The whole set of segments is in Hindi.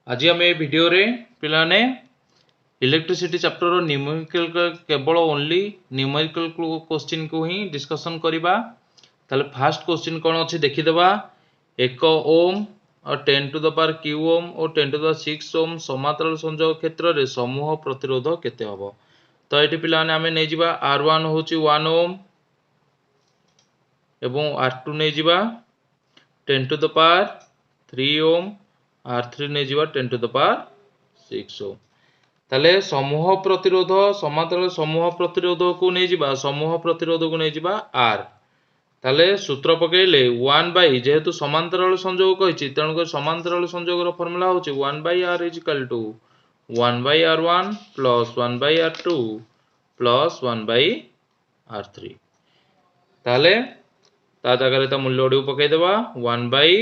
आज आम ए भिडियो रे पिलाने इलेक्ट्रिसिटी चैप्टर न्यूमेरिकल केवल ओनली न्यूमेरिकल क्वेश्चन को ही डिस्कशन करबा। ताले फास्ट क्वेश्चन कौन अच्छी देखीदेवा। 1 ओम और 10 टू द पावर क्यू ओम और 10 टू द 6 ओम समांतराल संयोग क्षेत्र रे समूह प्रतिरोध केते हबो। तो ये पिलाने आमे नै जिबा R1 होची 1 ओम एवं R2 नै जिबा 10 to the power 3 Om R3 नै जिबा 10 टू द पावर 6 ओम। ताले समूह प्रतिरोध समांतराल समूह प्रतिरोध को नै जिबा समूह प्रतिरोध को नै जिबा R। ताले सूत्र पकेले 1 बाई जेहेतु समांतराल संयोग कहिछि तेणु कर समांतराल संयोग रो फार्मूला होछि 1 by R is equal to 1 by R1 plus 1 by R2 plus 1 by R3। ताले ता जगह ता मूल्य ओडी पकाई देबा 1 बाई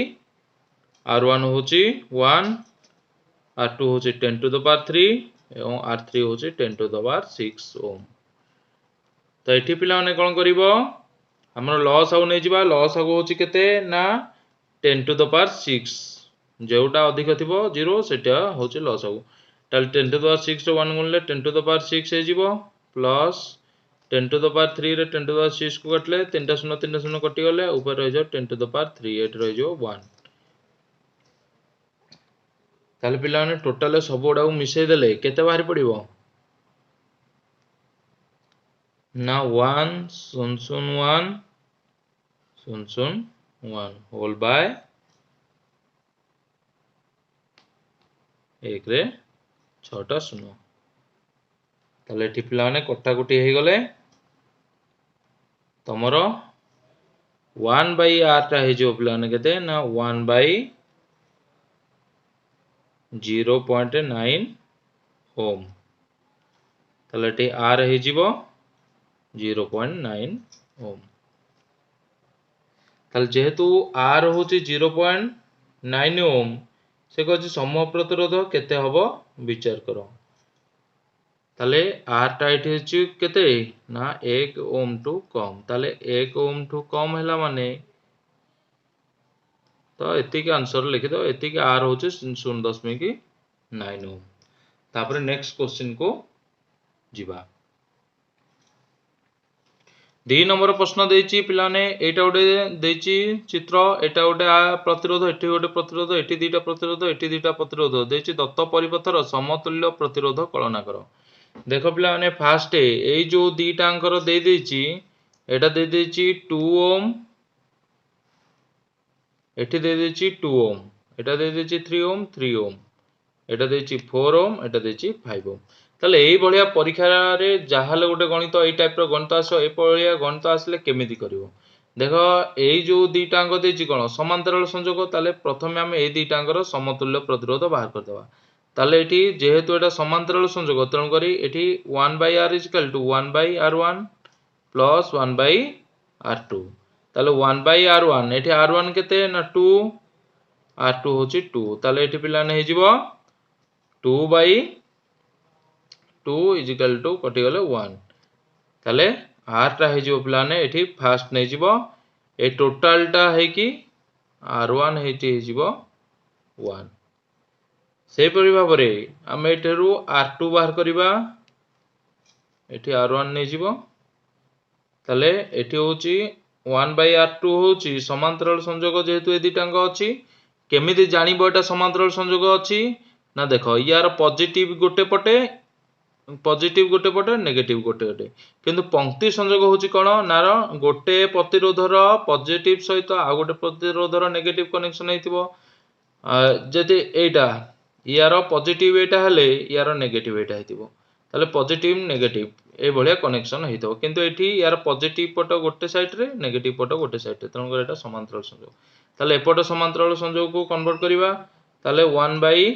R1 होची 1 R2 होची 10 टू द पावर 3 एवं R3 होची 10 टू द पावर 6 ओम। तो एठी पिला माने कोन करिवो हमर लॉस आउ नै जिबा लॉस आगु होची केते ना 10 टू द पावर 6 जेउटा अधिक थिबो 0 सेटा होची लॉस आगु। ताल 10 टू द पावर 6 रो 1 गुणले 10 टू द पावर 6 हे जिवो प्लस 10 टू द पावर 3 रे 10 टू द पावर 6 को कटले 3 टा 0 3 टा 0 कटि गले ऊपर रह जाओ 10 टू द पावर 3 एट रह जाओ 1। ताले पिला माने टोटल सब गुडा मिसई देले केते बाहर पड़िबो ना 1 0 1 0 1 होल बाय 1 रे 6 टा 0। ताले एठी पिला माने कटा कुटी हे गले तमरो 1 बाई r टा हे जो पिला माने केते ना 1 बाई 0.9 ओम। ताले एठी r हे जिवो 0.9 ओम। ताले जेहेतु r होची 0.9 ओम से कहछि समूह प्रतिरोध केते हबो विचार करो। ताले r टा एठी होची केते ना 1 ओम टू कम। ताले 1 ओम टू कम हैला माने तो एति के आंसर लिखि दो एति के r होची 0.9 ओम। तापर नेक्स्ट क्वेश्चन को जिबा। 2 नंबर प्रश्न देछि पिलाने एटा गोटे देछि चित्र एटा गोटे प्रतिरोध एठी गोटे प्रतिरोध एठी दीटा प्रतिरोध एठी दीटा प्रतिरोध देछि दत्त परिपथर समतुल्य प्रतिरोध कल्पना करो। देखो पिलाने फास्ट एई जो दीटा अंकर दे देछि एटा दे देछि 2 ओम एठी दे देछि 2 ओम एटा दे देछि 3 ओम 3 ओम एटा देछि 4 ओम एटा देछि 5 ओम। ताले एई बढिया परीक्षा रे जाहाले गोटे गणित एई टाइप रो गणित आसो ए बढिया गणित आसले केमिति करिवो। देखो एई जो दीटा अंक देछि कोन समांतराल संयोग ताले प्रथमे हम एई दीटा अंकर समतुल्य प्रतिरोध बाहर कर देबा। ताले एठी जेहेतु एटा समांतराल संयोग तेणु करी एठी 1 by r is equal to 1 by r1 plus 1 by r2। ताले 1 बाई r1 एठी r1 केते ना 2 r2 होची 2 ताले एठी पिला नै हिजिबो 2 बाई 2 इज इक्वल टू कटि गले 1। ताले r टा हिजिबो पिला नै एठी फास्ट नै जिवो ए टोटल टा है कि r1 हेटी हिजिबो 1। से परि भाबरे हम एठेरु r2 बाहर करिबा एठी r1 नै जिवो ताले एठी होची 1 बाई r2 होची समांतराल संयोग जेहेतु ए दिटांग अछि केमिति जानिबो एटा समांतराल संयोग अछि ना देखो यार पॉजिटिव गोटे पटे नेगेटिव गोटे गोटे किंतु पंक्ति संयोग होची कोन नार गोटे प्रतिरोधर पॉजिटिव सहित आ गोटे प्रतिरोधर नेगेटिव कनेक्शन हेतिबो जदि एटा यार पॉजिटिव एटा हले यार नेगेटिव एटा हेतिबो ताले पॉजिटिव नेगेटिव ए भलिया कनेक्शन हेतिबो किंतु एठी यार पॉजिटिव पट गोटे साइड रे नेगेटिव पट गोटे साइड रे तणकर एटा समांतराल संयोग। ताले एपट समांतराल संयोग को कन्वर्ट करिबा ताले 1 by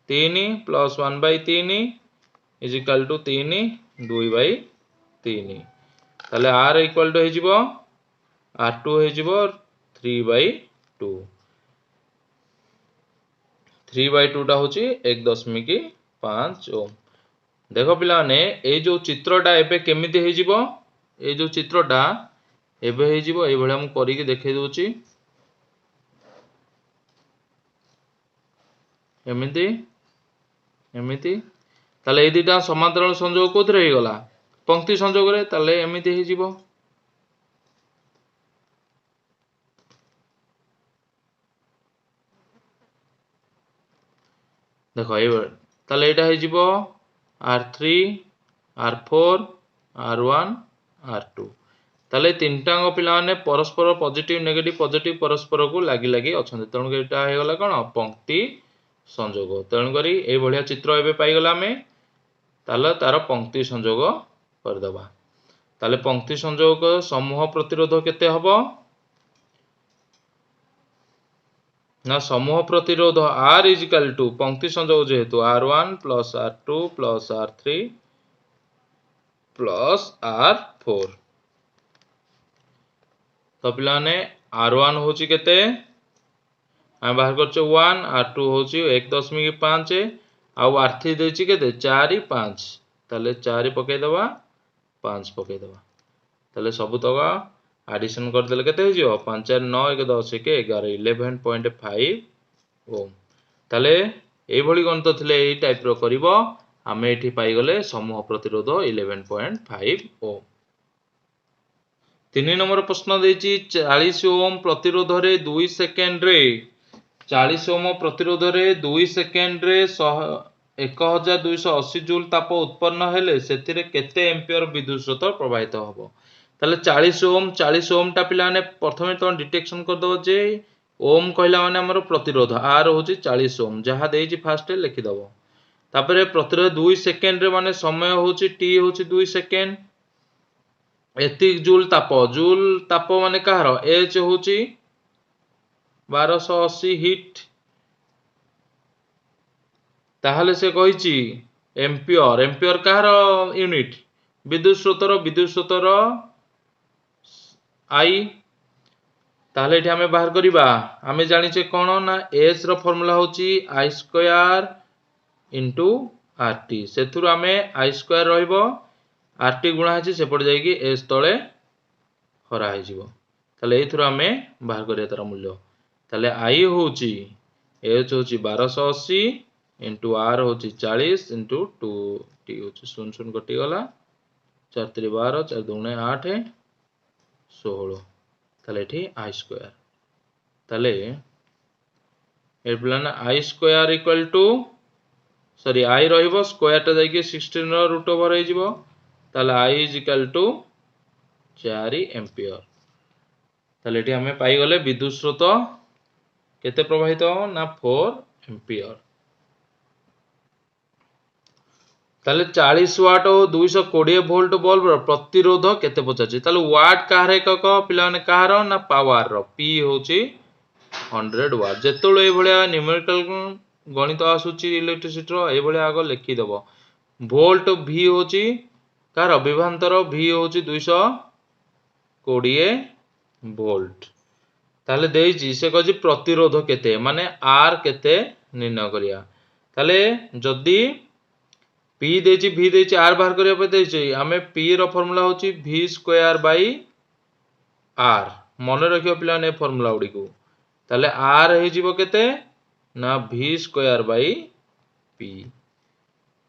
3 plus 1 by 3 is equal to 3 2 by 3 ताले r इक्वल टू हेजिबो r2 हेजिबो 3 बाई 2 3 बाई 2 टा होची 1.5 ओम। देखो पिला ने ए जो चित्रटा एबे केमिति हेजिबो ए जो चित्रटा एबे हेजिबो ए भले हम करि के देखे दोची एमिति एमिति ताले ए दुटा समांतराल संयोग कोथरे हे गला पंक्ति संयोग रे ताले एमिति हे जिवो देखो ए ताले एटा हे जिवो R3 R4 R1 R2 ताले तीनटांग पिला माने परस्पर पॉजिटिव परस्पर को लागी लागी अछन तेणु एटा हे गला कोन पंक्ति संयोग तेणु करी ए भलिया चित्र एबे पाई गला में ताले तार पंक्ति संयोग कर दबा ताले पंक्ति संयोग समूह प्रतिरोध केते हबो ना समूह प्रतिरोध R इज इक्वल टू पंक्ति संयोग जेहेतु R1 plus R2 plus R3 plus R4 तो पिलाने R1 होची केते हम बाहर करछो 1 R2 होची 1.5 आउ R3 देची केते 4 5 ताले 4 पके दबा 5 पके दबा ताले सब तक एडिशन कर देले केते हो जिवो 5 4 9 1 10 1 11 11.5 ओम ताले ए भली गणित थिले ए टाइप रो करिवो हमें एठी पाई गले समूह प्रतिरोध 11.5 ओम 3 नंबर प्रश्न देची 40 ओम प्रतिरोध रे 2 सेकंड रे 40 ओम प्रतिरोध रे 2 सेकंड रे 1280 जूल ताप उत्पन्न हेले सेतिरे केते एम्पियर विद्युत स्रोत प्रवाहित हबो ताले 40 ओम टा पिला ने प्रथमे तो डिटेक्शन कर दो जे ओम कहला माने हमर प्रतिरोध R होची 40 ओम जहा देची फास्ट लिखि दबो तापरे प्रतिरोध 2 सेकंड रे माने समय होची t होची 2 सेकंड एति जूल ताप माने कहार h होची 1280 हिट ताहले से कहिची एम्पियर कहार यूनिट विद्युत स्रोतर I ताहले एठी हमें बाहर करिबा हमें जानि छे कोन ना s रो फार्मूला होची I स्क्वायर इनटू RT सेथुर हमें I स्क्वायर रहइबो RT गुणा है सेपट जाइए एस तले हरा है ताले एथुर हमें बाहर करिया तार मूल्य ताले आई होची एच होची 1280 इंटू आर होची 40 इंटू 2 टी होची 0 0 कटि गला 4 3 12 4 2 8 16 ताले एठी आई स्क्वायर ताले ए प्लान I square equal to sorry I रहइबो स्क्वायर ता जाइए 16 रो रूट ओवर हे जिवो ताले I is equal to 4 ampere ताले एठी हमें पाई गले विद्युत स्रोत केते प्रवाहित ना 4 एम्पियर ताले 40 वाट और 220 वोल्ट बल्ब प्रतिरोध केते पचाची ताले वाट काहर एकक पिला ने काहर ना पावर रो P होची 100 वाट जेतोले ए भलिया न्यूमेरिकल गणित आसुची इलेक्ट्रिसिटी रो ए भलिया आगो लिखि दबो वोल्ट V होची कार विभवांतर V होची 220 वोल्ट ताले देइची से कहजी प्रतिरोध केते माने R केते निर्णय करिया ताले जदी P देइची V देइची R बाहर करिया पे देइची हमें P रो फार्मूला होची V स्क्वायर बाय R मन रखियो पिला ने फार्मूला उडी को ताले R हे जीवो केते ना V स्क्वायर बाय P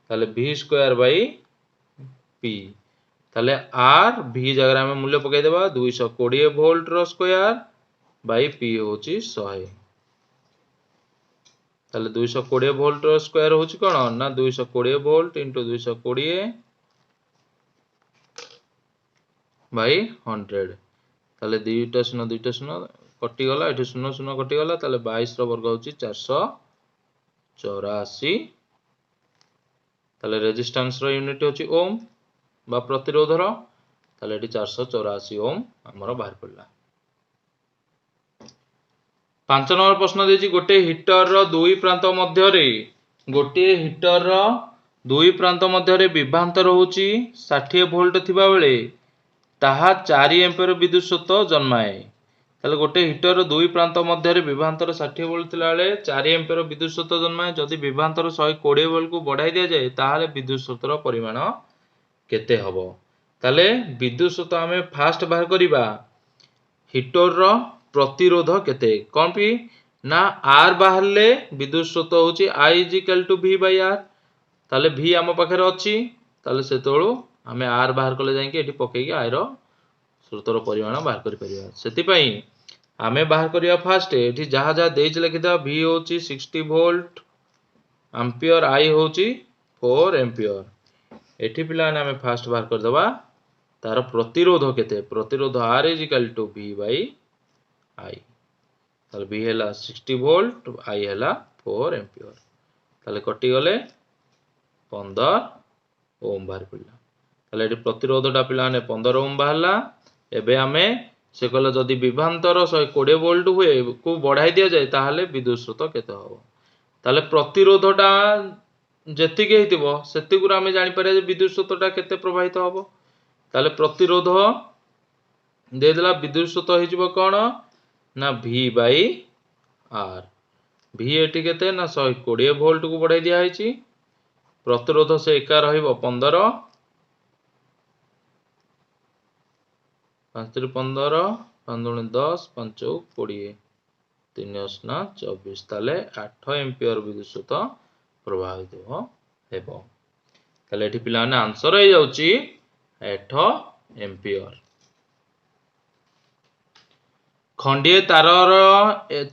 ताले V स्क्वायर बाय P ताले R V जगह में मूल्य पकाई देबा 220 वोल्ट रो स्क्वायर बाय P होची 100 ताले 220 वोल्ट रो स्क्वायर होची कोन ना 220 वोल्ट इंटू 220 बाय 100 ताले 2 शून्य कटि गला एठी 0 0 कटि गला ताले 22 रो वर्ग होची 484 ताले रेजिस्टेंस रो यूनिट होची ओम बा प्रतिरोध रो ताले एठी 484 ओम हमरो बाहर पड़ला 5 नंबर प्रश्न देछि गोटे हीटर रो दुई प्रांत मध्य रे गोटे हीटर रो दुई प्रांत मध्य रे विभवांतर होची 60 वोल्ट थिबा बेले ताहा 4 एम्पियर विद्युत स्रोत जन्माए ताले गोटे हीटर रो दुई प्रांत मध्य रे विभवांतर 60 वोल्ट थिला बेले 4 एम्पियर विद्युत स्रोत जन्माए जदि विभवांतर 120 वोल्ट को बढ़ाई दिया जाए ताहाले विद्युत स्रोत रो परिमाण केते हबो ताले विद्युत स्रोत हमें फास्ट बाहर करिबा हीटर रो प्रतिरोध केते कोन पी ना आर बाहरले विद्युत स्रोत होची I is equal to V by R ताले V आम पाखरे अछि ताले सेतळो आमे R बाहर कले जाई के एठी पकेकी I रो स्रोतर परिमाण बाहर करि परिबा सेति पई आमे बाहर करिया फास्ट एठी जहा जहा देइछ लिखिदा V होची 60 वोल्ट एम्पियर I होची 4 एम्पियर एठी पिला आमे फास्ट बाहर कर दबा तार प्रतिरोध केते प्रतिरोध R is equal to V by I ताले V हैला 60 वोल्ट I हैला 4 एम्पियर ताले कटि गले 15 ओम बाहर पड़ला ताले एठी प्रतिरोधटा पिलाने 15 ओम बाहरला एबे आमे से कहले जदि विभवांतर 120 वोल्ट हुए को बढ़ाई दिया जाए ताहले विद्युत स्रोत केते हबो ताले प्रतिरोधटा जेतिके हेतिबो सेतिकुरा आमे जानि पारे जे विद्युत स्रोतटा केते प्रवाहित हबो ताले प्रतिरोध दे देला विद्युत स्रोत हेजिबो कोन ना V बाय R V एटी केते ना 120 वोल्ट को बढ़ाई दिया हेची प्रतिरोध से एका रहिबो 15 5 15 5 दूनी 10 5 20 3 8 24 ताले 8 एम्पियर विद्युत स्रोत प्रवाहित हेबो ताले एठी पिला ने आंसर हे जाउची 8 एम्पियर खंडीय तारर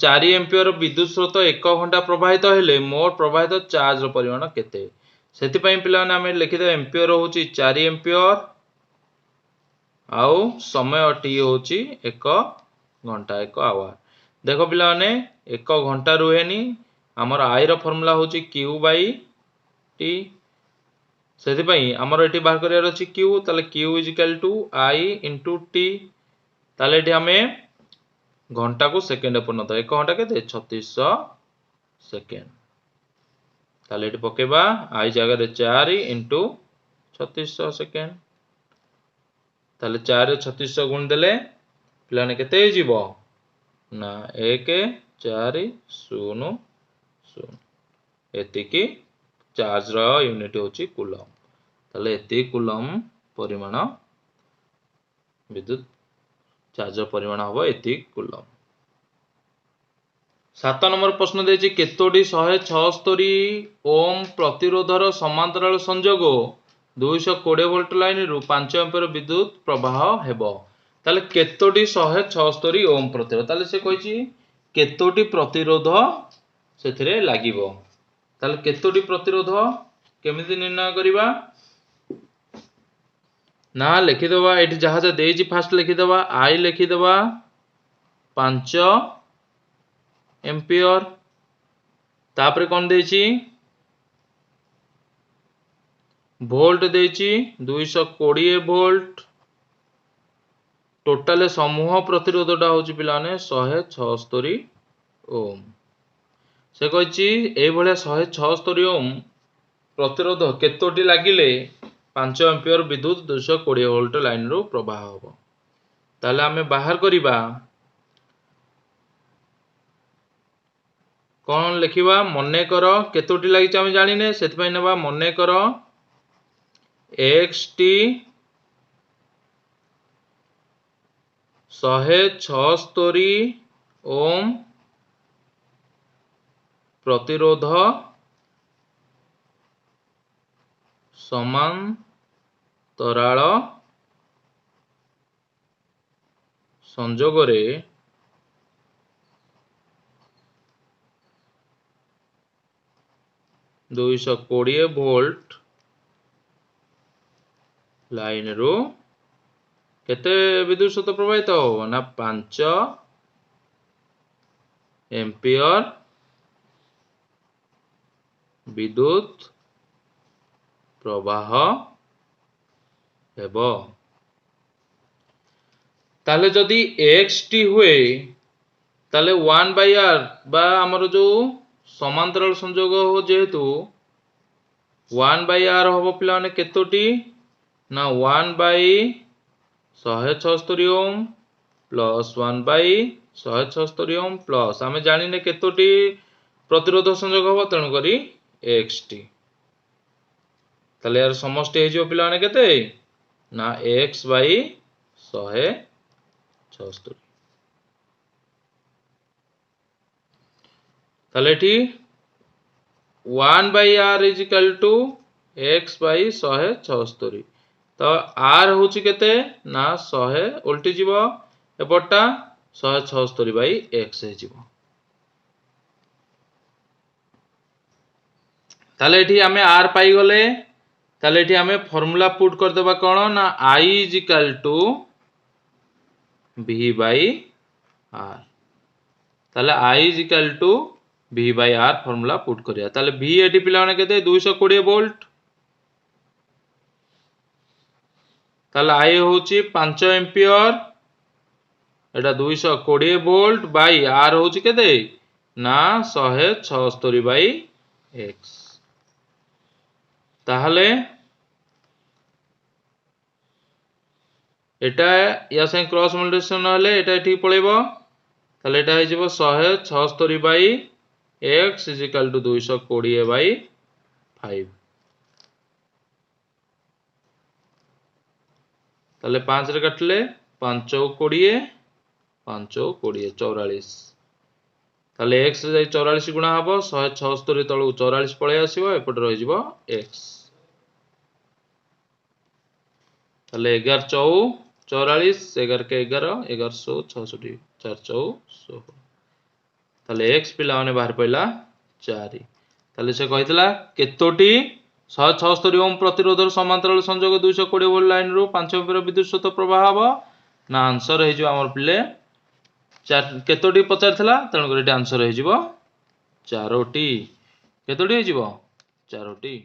4 एम्पियर विद्युत स्रोत 1 घंटा प्रवाहित हेले मोट प्रवाहित चार्ज रो परिमाण केते सेति पई पिला ने हमें लिखि दे एम्पियर होची 4 एम्पियर आउ समय टी होची 1 घंटा 1 आवर देखो पिला ने 1 घंटा रुहेनी हमर आई रो फार्मूला होची q बाय t सेति पई हमर एठी बाहर करिया अछि q ताले q is equal to i into t ताले एठी हमें घंटा को सेकंड परिणत 1 घंटा केते 3600 सेकंड ताले एठी पकेबा i जगह रे 4 इनटू 3600 सेकंड ताले 4 रे 3600 गुण देले पिलाने केते जीवो ना 1 4 0 0 एतिकी चार्ज रो यूनिट होची कूलम ताले एति कूलम परिमाण विद्युत चार्ज परिमाण हबो एति कूलम 7 नंबर प्रश्न देछि केतोडी 176 ओम प्रतिरोधर समांतराल संयोग 220 वोल्ट लाइन रु 5 एम्पियर विद्युत प्रवाह हेबो ताले केतोडी 176 ओम प्रतिरोध ताले से कहिछि केतोडी प्रतिरोध सेथिरे लागिबो ताले केतोडी प्रतिरोध केमिति निर्णय करिबा ना लिखि दबा एठी जहा जे देछि फास्ट लिखि दबा I लिखि दबा 5 एम्पियर तापरे कोन देछि वोल्ट देछि 220 वोल्ट टोटल समूह प्रतिरोधटा होछि पिलाने 176 ओम से कहिछि एई भलिया 176 ओम प्रतिरोध केतोटी लागिले 5 एम्पियर विद्युत 220 वोल्ट लाइन रो प्रवाह होबो ताले हमें बाहर करिबा कोन लिखिबा मने करो केतोटी लागि हम जानिने सेति पई नेबा मने करो xt 176 ओम प्रतिरोध समांतराल संयोग रे 220 वोल्ट लाइन रो केते विद्युत स्रोत प्रवाहित हो ना 5 एम्पियर विद्युत प्रवाह हेबो ताले जदि xt हुए ताले 1 बाय r बा हमर जो समांतराल संयोग हो जेहेतु 1 बाय r होबो पिलाने केतोटी ना 1 by 176 ohm plus 1 by 176 ohm plus आमे जानिने केतोटी प्रतिरोध संयोग होबो तणु करी xt ताले यार समष्टि हे जो पिलाने केते ना x बाय 176 ताले एठी 1/r is equal to x by 176 तो r होची केते ना 100 उल्टी जीवो एपटा 176 बाई x हे जीवो ताले एठी हमें r पाई गले ताले एठी हमें फार्मूला पुट कर देबा कोन ना I is equal to v by r ताले I is equal to v by r formula put करिया ताले v एठी पिला माने केते 220 वोल्ट ताले I होची 5 ampere Etah 220 volt by r होची केते ना 176 बाई x ताहले एटा या से क्रॉस मल्टीप्लिकेशन हले एटा ठीक पळेबो ताले एटा हे जिवो 176 by x is equal to 220 by 5 ताले 5 रे काटले 5 20 5 20 44 ताले x जाई 44 गुणा हबो 176 तळु 44 पळे आसीबो एपट रहि जिवो x ताले 11 4 44 11 के 11 1166 4 4 ताले x पिला माने बाहर पइला 4 ताले से कहितला केतोटी 176 ओम प्रतिरोधर समांतराल संयोग 220 वोल्ट लाइन रो 5 एम्पियर विद्युत स्रोत प्रवाह हबो ना आंसर हे जो हमर पिले 4 केतोटी पचारथला तण करे आंसर हे जिवो 4टी केतोटी हे जिवो 4टी